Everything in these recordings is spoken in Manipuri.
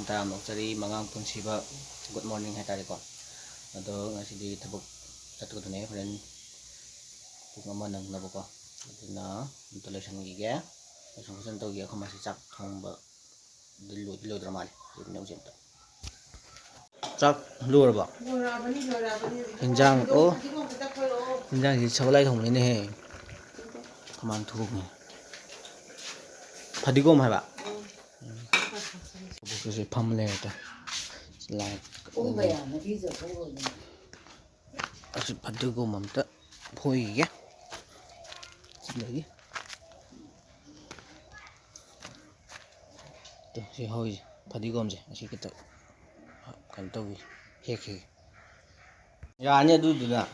Taram Oksari, Mangang Punsiba, good morning Hatariko. Ado ngasidi tabuk satu kutune friend Pukaman ng Nabuko. Ito na installation giga. Langsung kusan to giga ko masicak kung ba dilo dramal. Ito na usin to. Chak luar ba? Hinjang oh. Hinjang di sekolah thong ni he. Kaman thuk ni. Padigom hai ba? Buku si pamle ta. Like asyik padigom amta phoi ya. Lagi. Tuh si hoi padigom je asyik kita kan tahu hek. Ya ini dulu lah.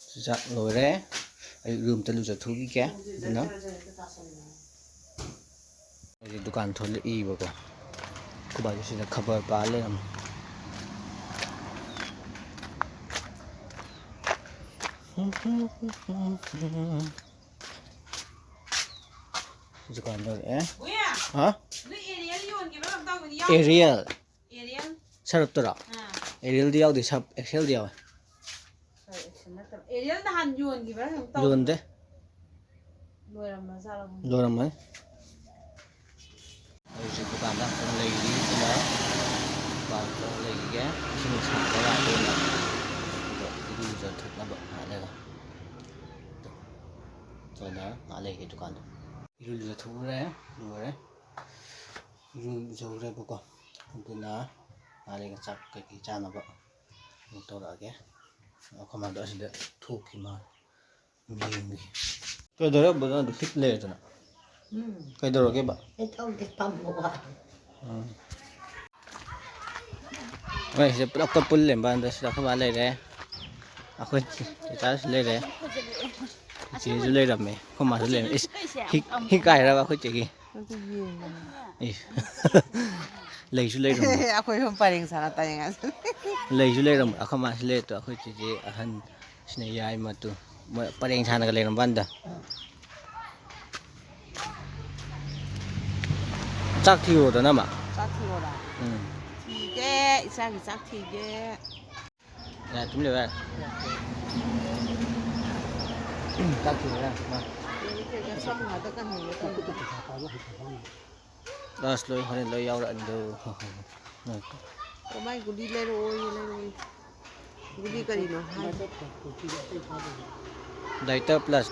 Sejak lore, room terlalu jatuh gigi, benar? Di dukaan thol i bako. Kubaju sih kabar balik am. Dukaan thol Hah? Ariel. Sarap to ra. Ariel dia di sab Excel dia. Ariel nahan yun gimana? Yun deh. Loram mai. Ayo dukaan dah lagi sila. Baru lagi ya. Sini sampai lah tu lah. Itu jatuh lah ada lah. Tuh dah ada lagi dukaan tu. Itu jatuh lah, luar. Itu jauh lah pokok. Untuk na ada yang cak kaki cana pak. Untuk lagi. Aku mandor sudah thuk kima. Minggi. Kau dah berapa dah hit le tu na? Kau dah berapa? Itu di pambuat. Wei, saya pernah kapul lemban dah sudah kembali deh. Aku kita sudah deh. Chị sudah deh me. Kau masuk lem. Hik kaya lah aku ceki. Lagi sudah deh. Aku yang paling sangat tanya ngas. Lagi sudah deh. Aku masuk le tu aku ceki akan sini ya ima tu. Paling sana kalau lemban dah. Cak tiur tu nama. 짝티오라. 튀게 이상이 짝티게. Ya, tu boleh kan? Cak tiur lah. Ini kita sama ada kan ni. Ras loy hari loy yau ran do. Kamai guli lero oi. Guli kari no. Lighter plus.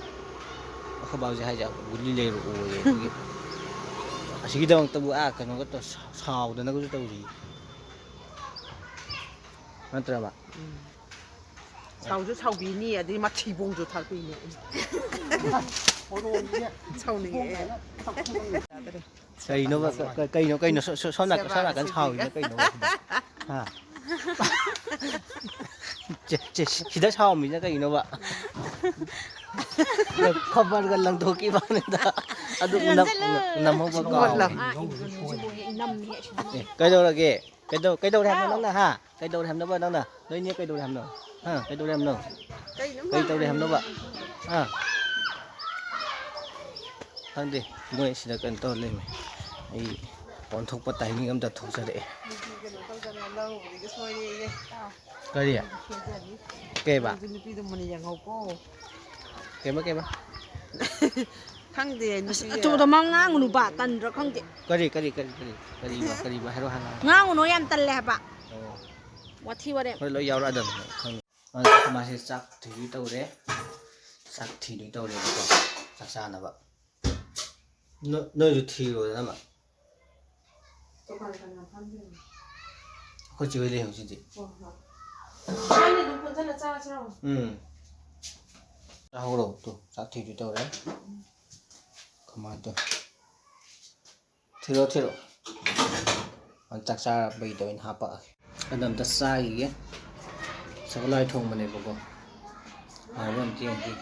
Aku bawa sahaja guli leru oi. Asyik kita orang tahu kan orang tu saw dan aku tu tahu ni. Nanti apa? Saw bini ada mak cibung tu tak bini. Saw ni. Cây nó sao là cái saw nó cây nó. Ha. Chỉ đã saw mình cái nó vậy. Cover kan lang to ki ba nita. Adu nam mo ba ka. Cái đâu là kì? Cái đâu làm nó là ha. Cái đâu làm nó ba đâu nè. Đây nhé cái đâu làm nó. Ha, cái đâu làm nó. Cái đâu làm nó ba. Ha. Thằng đi, người sẽ được cần to lên mày. Ai còn thục bắt tay mình âm đặt thục ra đấy. Cái gì à? Kê ba. Kê ba. Khang dia ni. Itu dah mang ngang nu ba tan ra khang dia. Kari ba hero hanga. Ngang nu yan tan le ba. Wathi wa de. Hoi lo yaw ra dam khang. Ma se chak thi tau de. Chak thi ni tau de ko. Chak sa na ba. Nơi ju thi rồi đó mà. Ko chi le hong chi ji. Ini tu pun sana cara. Rau rồi tu chak thi tau de. Kama tu. Thi rồi. An chak sa bai do in ha pa. Adam ta sa gi ya. Sa lai thong ma ne bo ko. Ha wan ti ang ki.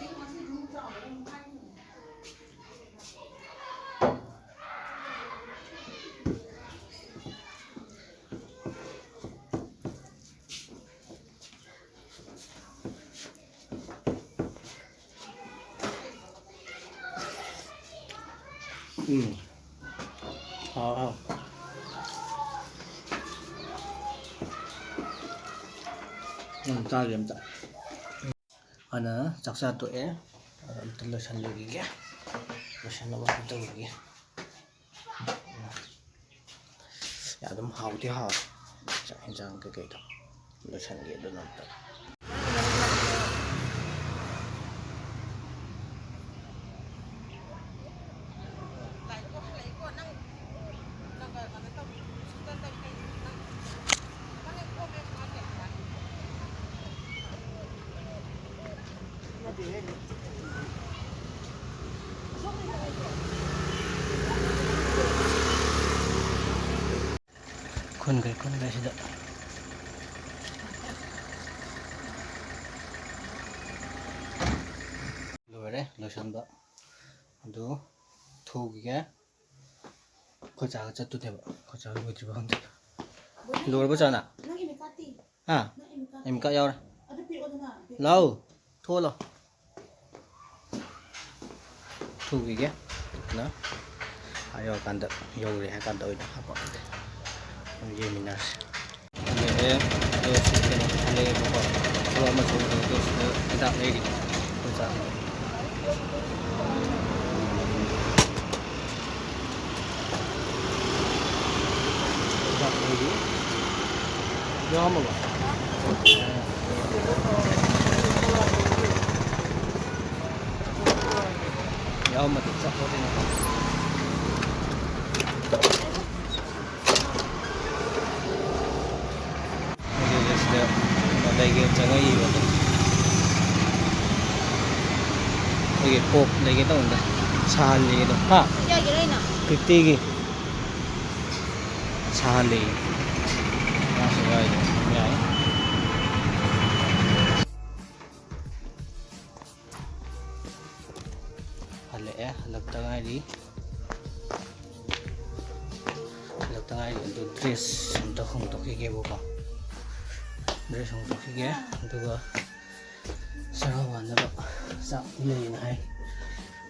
Hào. Ta điểm ta. Ana chaksa to e lotion lagi ya. Lotion lo ba to lagi. Ya dum hào thì hào. Chẳng cái đó. Lotion ge do not. Con gái sida. Loire lotion ba. Ado thogiga. Ko cha cha tu deba. Ko cha lo tri ba hande. Loire ba cha na. Nang imi kati. Ha. Nang imi kati. Em ka yaw. Ada pi oda na. Lau. Thô lo. Thogiga. Na. Ayo kan da yo re ha kan da oi da ha ba. Ye minas. Ye ale ko ko ma so ko kita lady. Ko sa. Kita lady. Yo ma ba. Yo ma sa ko din ko. Lagi jangan ini betul. Lagi pop lagi tu anda. Sahan lagi tu. Ha. Ya gila ina. 50 lagi. Sahan lagi. Masuk lagi. Ya. Halek ya, halek tengah ni. Halek tengah ni untuk dress untuk kiki buka. Dress untuk kiki ya, untuk sarawan apa? Sak ini hai.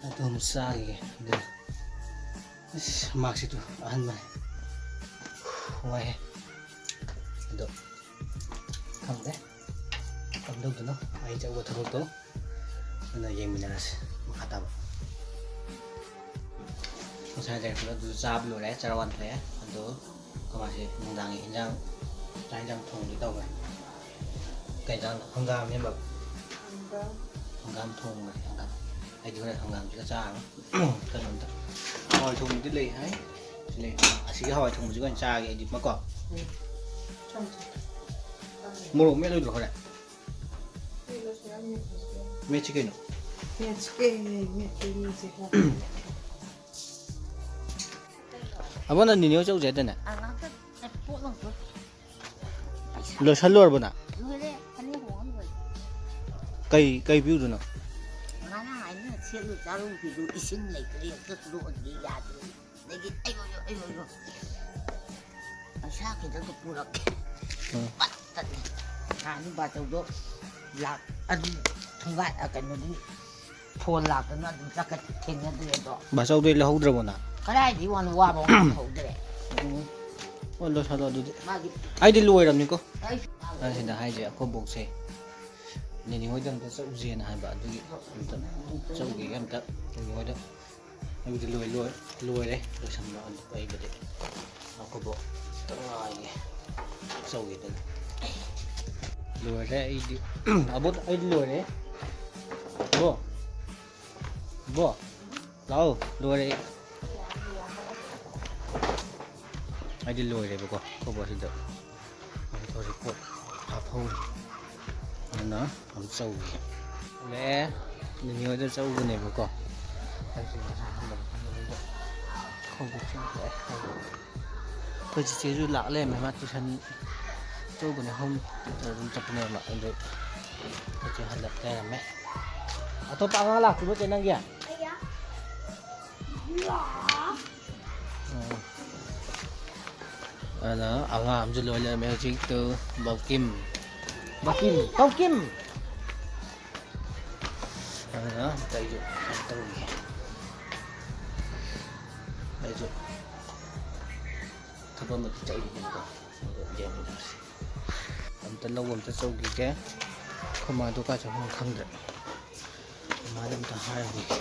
Atau musagi. Dah. Maksud tu, ahan mana? Wah. Itu. Kamu deh. Kamu tu no. Ayo jago terus tu. Mana yang minas kata apa? Saya dari dulu jawab dulu ya, sarawan saya. Untuk masih mendangi injang. Injang thong di tahu kan? Kayak hanggam ya bang. Hanggam thong này, hanggam. Hay juga hanggam juga cang. Kan untuk. Hỏi thùng cái lì ấy, lì. Sĩ hỏi thùng juga cang cái gì mà có. Mua đồ mẹ luôn rồi đấy. Mẹ chicken. Apa nanti ni jauh jadi nak? Lo salur apa nak? Cây view tu nak? Ini baca udah lak, thùng gạch ở cái nó đi phun lạc nó chắc cái thình nó đi đó. Bà sau đây là hậu rồi nè. Cái này thì hoàn qua bằng hậu đấy. Lo sao đi? Ai đi lùi làm gì cô? Đấy. Anh xin đã hai chị có bụng xe. Nên những người dân có sâu riêng hai bạn tôi sâu cái em tận những người đó. Anh đi lùi đấy, rồi xong rồi anh quay về đấy. Nó có bộ tao ngoài sâu cái đó. Lùi đấy đi. À bố ai đi lùi đấy? Bố lâu lùi đấy. Ai đi lùi đấy bố có bố xin được. Thôi thì cột thả phâu nó không sâu gì lẽ mình nhớ cho sâu cái này bố có không được chuyện đấy tôi chỉ chế rút lạ lên mà mắt tôi thân tôi của này không rồi tập này mà anh đấy tôi chỉ hành lập đây là mẹ tôi bao lạc chúng nó trên năng kìa nó ở ngoài rồi lôi lên mẹ chính từ bầu kim Bông Kim đó tay dụng từ ꯑꯩꯁꯨ ꯊꯕꯛ ꯑꯃ ꯆꯠꯂꯨꯕꯅꯤꯀꯣ ꯌꯦꯡꯃꯤꯟꯅꯔꯁꯤ ꯑꯝꯇ ꯂꯧ ꯑꯝꯇ ꯆꯧꯈꯤꯒꯦ ꯈꯨꯃꯥꯗꯣ ꯀꯥ ꯆꯠꯐꯝ ꯈꯪꯗ꯭ꯔꯦ ꯏꯃꯥꯗ ꯑꯝꯇ ꯍꯥꯏꯔꯨꯈꯤꯒꯦ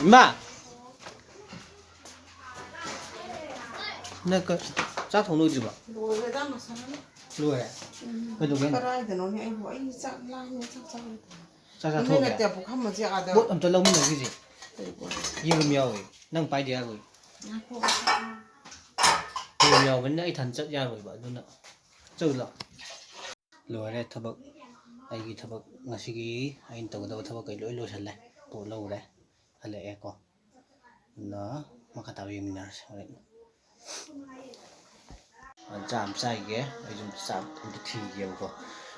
ꯏꯃꯥ ꯅꯪ ꯆꯥꯛ ꯊꯣꯡ ꯂꯣꯏꯗ꯭ꯔꯤꯕꯣ ꯂꯣꯏꯔꯦꯗ ꯉꯁꯥꯏꯅ ꯂꯣꯏꯔꯦ ꯀꯩꯗꯧꯒꯦ ꯀꯗꯥꯏꯗꯅꯣꯅꯦ ꯑꯩꯕꯨ ꯑꯩ ꯆꯥꯛ ꯂꯥꯝꯃꯦ ꯆꯥꯛ ꯆꯥꯔꯦ ꯆꯥꯛ ꯅꯣꯏ ꯆꯥꯊꯣꯛꯑꯒꯦ ꯅꯠꯇꯦ ꯄꯨꯈꯝꯁꯦ ꯑꯥꯗ ꯄꯣꯠ ꯑꯝꯇ ꯂꯧꯃꯤꯟꯅꯈꯤꯁꯦ ꯌꯦꯔꯨꯝ ꯌꯥꯎꯋꯦ ꯅꯪ ꯄꯥꯏꯗ ꯌꯥꯔꯣꯏ ꯌꯦꯔꯨꯝ ꯌꯥꯎꯕꯅꯤꯅ ꯑꯩ ꯊꯟ ꯆꯠ ꯌꯥꯔꯣꯏꯕ ꯑꯗꯨꯅ ꯆꯠꯂꯨ ꯂꯣꯏꯔꯦ ꯊꯕꯛ ꯑꯩꯒꯤ ꯊꯕꯛ ꯉꯁꯤꯒꯤ ꯑꯩꯅ ꯇꯧꯒꯗꯕ ꯊꯕꯛ ꯀꯩ ꯂꯣꯏ ꯂꯣꯏꯁꯤꯜꯂꯦ ꯄꯣꯠ ꯂꯧꯔꯦ ꯍꯜꯂꯛꯑꯦ ꯀꯣ ꯑꯗꯨꯅ ꯃꯈꯥ ꯇꯥꯕ ꯌꯦꯡꯃꯤꯟꯅꯔꯁꯤ ꯍꯣꯔꯦꯟ ꯆꯥꯛ ꯑꯃ ꯆꯥꯏꯒꯦ ꯑꯩꯁꯨ ꯆꯥꯛ ꯑꯝꯇ ꯊꯤꯒꯦꯕꯀꯣ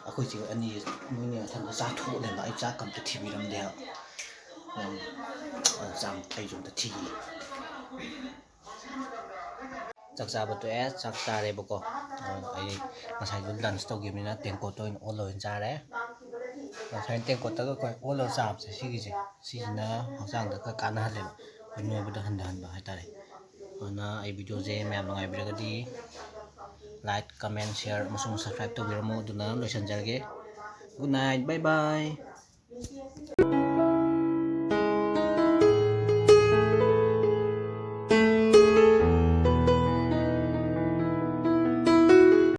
ꯑꯩꯈꯣꯏ ꯆꯦ ꯑꯅꯤ ꯃꯣꯏꯅ ꯃꯊꯟꯇ ꯆꯥꯊꯣꯛꯑꯅꯦꯕ ꯑꯩ ꯆꯥꯛ ꯑꯝꯇ ꯊꯤꯕꯤꯔꯝꯗꯦꯕ ꯆꯥꯛ ꯑꯩꯁꯨ ꯑꯝꯇ ꯊꯤꯒꯦ ꯆꯥꯛ ꯆꯥꯕ ꯇꯣꯛꯑꯦ ꯆꯥꯛ ꯆꯥꯔꯦꯕꯀꯣ ꯑꯩ ꯉꯁꯥꯏꯗꯣ ꯂꯟꯁ ꯇꯧꯈꯤꯕꯅꯤꯅ ꯇꯦꯡꯀꯣꯠꯇ ꯑꯣꯏꯅ ꯑꯣꯜꯂ ꯆꯥꯔꯦ ꯉꯁꯥꯏ ꯇꯦꯡꯀꯣꯠꯇꯒ ꯑꯩꯈꯣꯏ ꯑꯣꯜꯂꯒ ꯆꯥꯕꯁꯦ ꯁꯤꯁꯤꯅ ꯍꯛꯆꯥꯡꯗ ꯈꯔ ꯀꯥꯟꯅꯍꯜꯂꯦꯕ ꯑꯩꯈꯣꯏ ꯅꯣꯏꯕꯗ ꯍꯟꯊꯍꯟꯕ ꯍꯥꯏꯇꯥꯔꯦ ꯑꯗꯨꯅ ꯑꯩ ꯚꯤꯗꯤꯑꯣꯁꯦ ꯃꯌꯥꯝ ꯅꯨꯡꯉꯥꯏꯕꯤꯔꯒꯗꯤ ꯂꯥꯏꯛ ꯀꯃꯦꯟ ꯁꯤꯌꯔ ꯑꯃꯁꯨꯡ ꯁꯕꯁꯀ꯭ꯔꯥꯏꯕ ꯇꯧꯕꯤꯔꯝꯃꯨ ꯑꯗꯨꯅ ꯂꯣꯏꯁꯤꯟꯖꯔꯒꯦ ꯒꯨꯗ ꯅꯥꯏꯠ ꯕꯥꯏ ꯕꯥꯏ